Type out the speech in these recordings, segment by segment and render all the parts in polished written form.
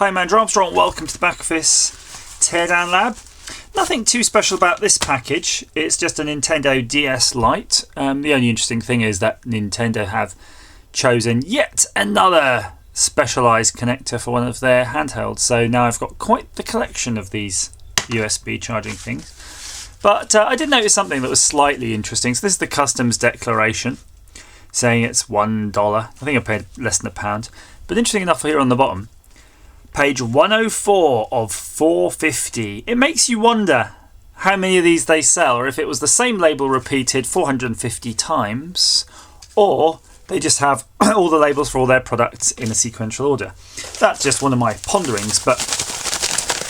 Hi, I'm Andrew Armstrong. Welcome to the back office Teardown Lab. Nothing too special about this package. It's just a Nintendo DS Lite. The only interesting thing is that Nintendo have chosen yet another specialised connector for one of their handhelds. So now I've got quite the collection of these USB charging things. But I did notice something that was slightly interesting. So this is the customs declaration saying it's $1. I think I paid less than £1. But interesting enough, here on the bottom, page 104 of 450. It makes you wonder how many of these they sell, or if it was the same label repeated 450 times, or they just have all the labels for all their products in a sequential order. That's just one of my ponderings, but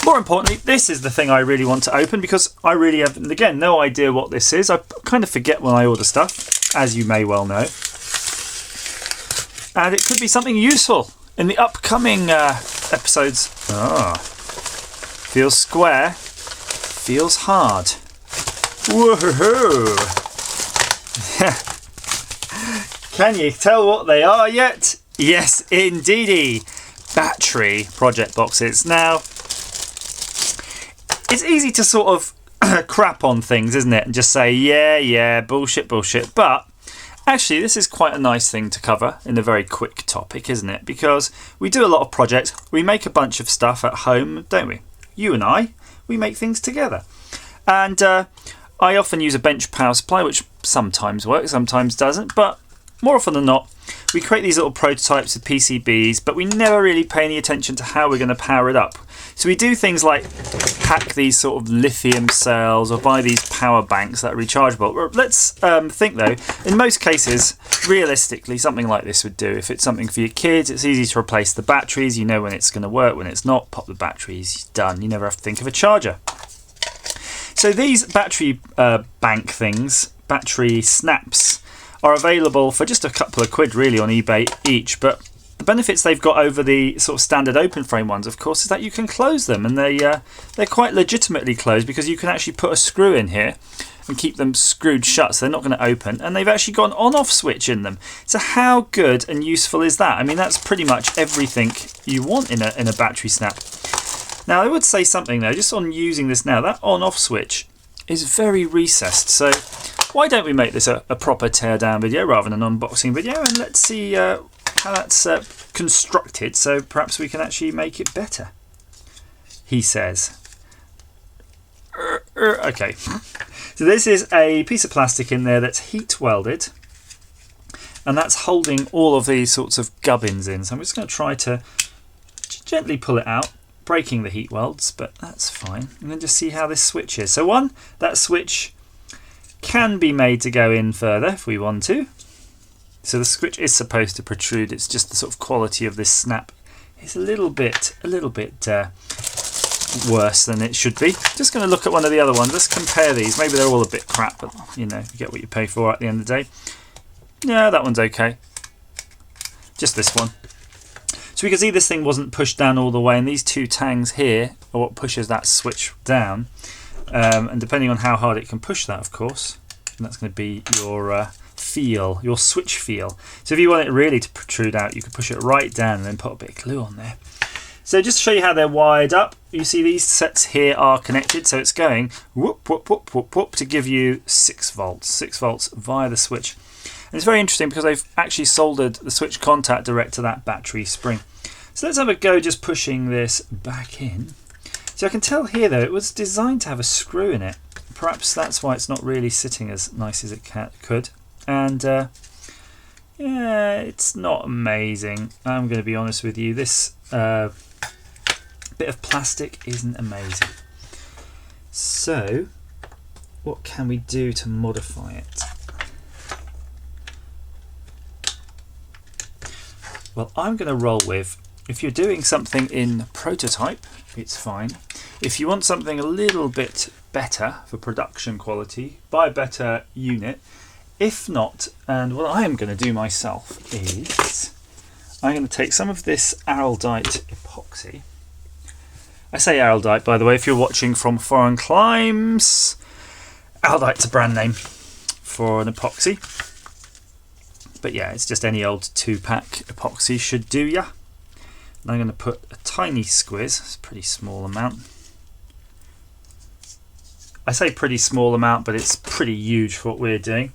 more importantly, this is the thing I really want to open, because I really have, again, no idea what this is. I kind of forget when I order stuff, as you may well know. And it could be something useful in the upcoming episodes. Feels square, feels hard. Woohoo! Can you tell what they are yet? Yes, indeedy. Battery project boxes. Now, it's easy to sort of crap on things, isn't it? And just say, yeah, bullshit. But actually, this is quite a nice thing to cover in a very quick topic, isn't it? Because we do a lot of projects. We make a bunch of stuff at home, don't we? You and I, we make things together. And I often use a bench power supply, which sometimes works, sometimes doesn't. But more often than not, we create these little prototypes of PCBs, but we never really pay any attention to how we're going to power it up. So we do things like hack these sort of lithium cells or buy these power banks that are rechargeable. Let's think though, in most cases, realistically, something like this would do. If it's something for your kids, it's easy to replace the batteries. You know when it's going to work, when it's not, pop the batteries, done. You never have to think of a charger. So these battery bank things, battery snaps, are available for just a couple of quid really on eBay each, but the benefits they've got over the sort of standard open frame ones, of course, is that you can close them, and they're quite legitimately closed, because you can actually put a screw in here and keep them screwed shut, so they're not going to open, and they've actually got an on-off switch in them. So how good and useful is that? I mean, that's pretty much everything you want in a battery snap. Now, I would say something though, just on using this now, that on-off switch is very recessed, so why don't we make this a proper teardown video rather than an unboxing video, and let's see how that's constructed, so perhaps we can actually make it better, he says. Okay, so this is a piece of plastic in there that's heat welded, and that's holding all of these sorts of gubbins in. So I'm just going to try to gently pull it out, breaking the heat welds, but that's fine. And then just see how this switch is. So that switch can be made to go in further if we want to. So the switch is supposed to protrude. It's just the sort of quality of this snap is a little bit worse than it should be. Just going to look at one of the other ones. Let's compare these. Maybe they're all a bit crap, but you know, you get what you pay for at the end of the day. Yeah, that one's okay. Just this one. So we can see this thing wasn't pushed down all the way, and these two tangs here are what pushes that switch down. And depending on how hard it can push that, of course, and that's going to be your your switch feel. So if you want it really to protrude out, you can push it right down and then put a bit of glue on there. So just to show you how they're wired up, you see these sets here are connected, so it's going whoop, whoop, whoop, whoop, whoop to give you 6 volts via the switch. And it's very interesting because they've actually soldered the switch contact direct to that battery spring. So let's have a go just pushing this back in. So I can tell here though, it was designed to have a screw in it. Perhaps that's why it's not really sitting as nice as it could. And yeah, it's not amazing. I'm going to be honest with you. This bit of plastic isn't amazing. So what can we do to modify it? Well, I'm going to roll with, if you're doing something in prototype, it's fine. If you want something a little bit better for production quality, buy a better unit. If not, and what I am going to do myself is I'm going to take some of this Araldite epoxy. I say Araldite, by the way, if you're watching from foreign climes. Araldite's a brand name for an epoxy. But yeah, it's just any old 2-pack epoxy should do ya. I'm going to put a tiny squiz, it's a pretty small amount. I say pretty small amount, but it's pretty huge for what we're doing.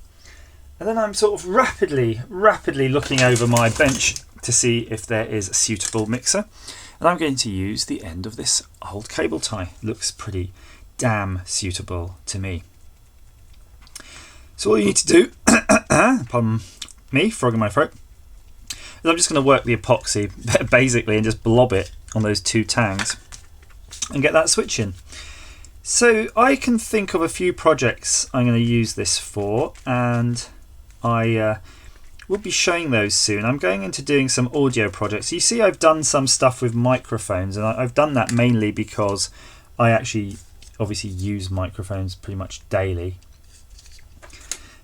And then I'm sort of rapidly looking over my bench to see if there is a suitable mixer. And I'm going to use the end of this old cable tie. Looks pretty damn suitable to me. So all you need to do, pardon me, frog in my throat, is I'm just going to work the epoxy basically and just blob it on those two tangs and get that switch in. So I can think of a few projects I'm going to use this for, and I will be showing those soon. I'm going into doing some audio projects. You see I've done some stuff with microphones, and I've done that mainly because I actually obviously use microphones pretty much daily.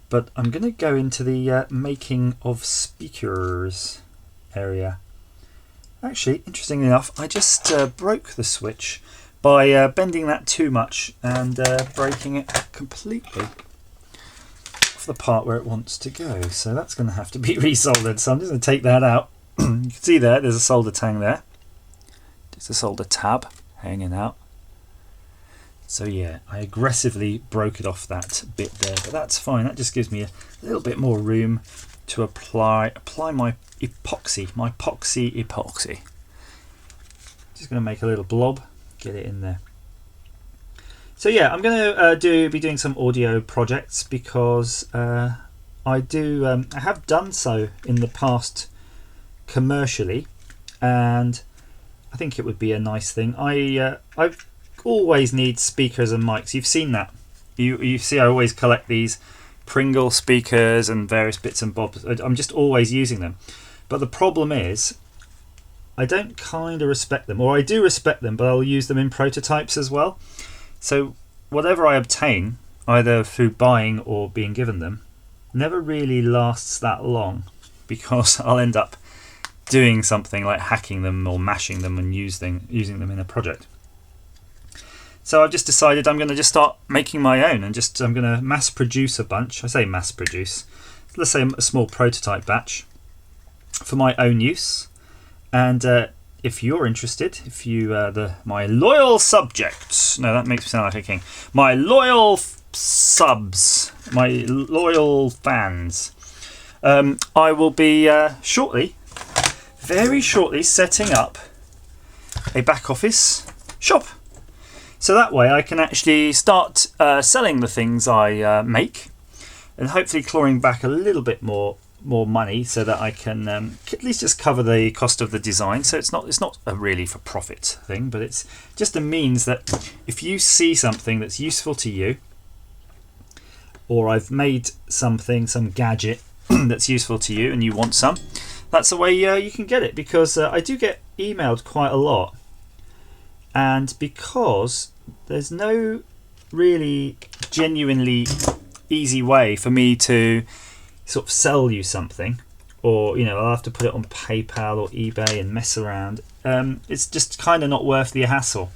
But I'm going to go into the making of speakers area. Actually, interestingly enough, I just broke the switch by bending that too much and breaking it completely off the part where it wants to go. So that's going to have to be resoldered. So I'm just going to take that out. You can see there's a solder tang there. Just a solder tab hanging out. So yeah, I aggressively broke it off that bit there, but that's fine. That just gives me a little bit more room to apply my epoxy. Just going to make a little blob, get it in there. So yeah, I'm going to be doing some audio projects because I have done so in the past commercially, and I think it would be a nice thing. I've always need speakers and mics. You've seen that. You see I always collect these Pringle speakers and various bits and bobs. I'm just always using them. But the problem is I don't kind of respect them, or I do respect them, but I'll use them in prototypes as well. So whatever I obtain, either through buying or being given them, never really lasts that long, because I'll end up doing something like hacking them or mashing them and using them in a project. So I've just decided I'm going to just start making my own, and I'm going to mass produce a bunch. I say mass produce, let's say a small prototype batch for my own use. And if you're interested, if you my loyal subjects, no, that makes me sound like a king. My loyal subs, my loyal fans, I will be very shortly setting up a back office shop. So that way I can actually start selling the things I make, and hopefully clawing back a little bit more money, so that I can at least just cover the cost of the design. So it's not a really for profit thing, but it's just a means that if you see something that's useful to you, or I've made some gadget that's useful to you and you want some, that's the way you can get it. Because I do get emailed quite a lot, and because there's no really genuinely easy way for me to sort of sell you something, or I'll have to put it on PayPal or eBay and mess around. It's just kind of not worth the hassle.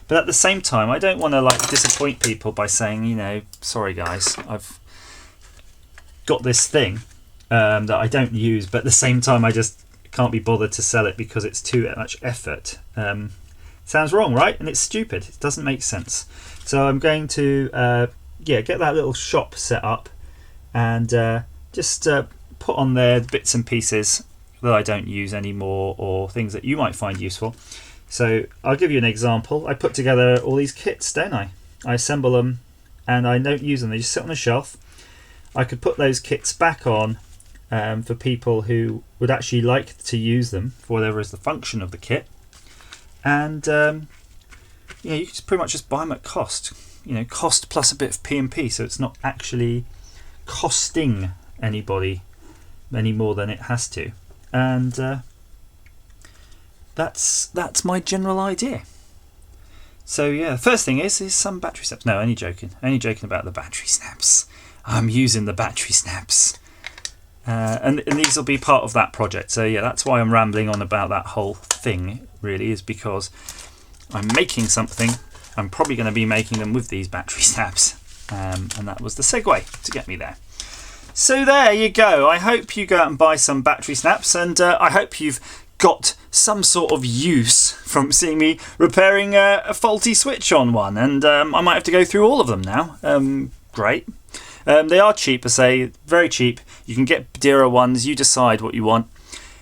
But at the same time, I don't want to disappoint people by saying, sorry guys, I've got this thing that I don't use, but at the same time I just can't be bothered to sell it because it's too much effort. Sounds wrong, right? And it's stupid. It doesn't make sense. So I'm going to get that little shop set up, and just put on there bits and pieces that I don't use anymore, or things that you might find useful. So I'll give you an example. I put together all these kits, don't I? I assemble them and I don't use them. They just sit on the shelf. I could put those kits back on for people who would actually like to use them for whatever is the function of the kit. And you can pretty much just buy them at cost. Cost plus a bit of P&P, so it's not actually costing anybody any more than it has to. And that's my general idea. So yeah, the first thing is some battery snaps. No, only joking about the battery snaps. I'm using the battery snaps. And these will be part of that project. So yeah, that's why I'm rambling on about that whole thing, really, is because I'm making something. I'm probably going to be making them with these battery snaps. And that was the segue to get me there. So there you go. I hope you go out and buy some battery snaps, and I hope you've got some sort of use from seeing me repairing a faulty switch on one, and I might have to go through all of them now. Great. They are cheap, I say, very cheap. You can get dearer ones, you decide what you want.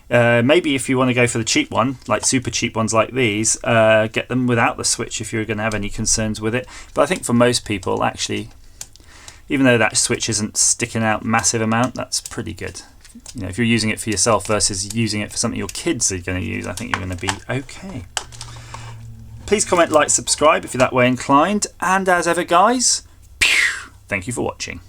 Maybe if you want to go for the cheap one, like super cheap ones like these, get them without the switch if you're going to have any concerns with it. But I think for most people, actually, even though that switch isn't sticking out massive amount, that's pretty good. You know, if you're using it for yourself versus using it for something your kids are going to use, I think you're going to be okay. Please comment, like, subscribe if you're that way inclined. And as ever, guys, thank you for watching.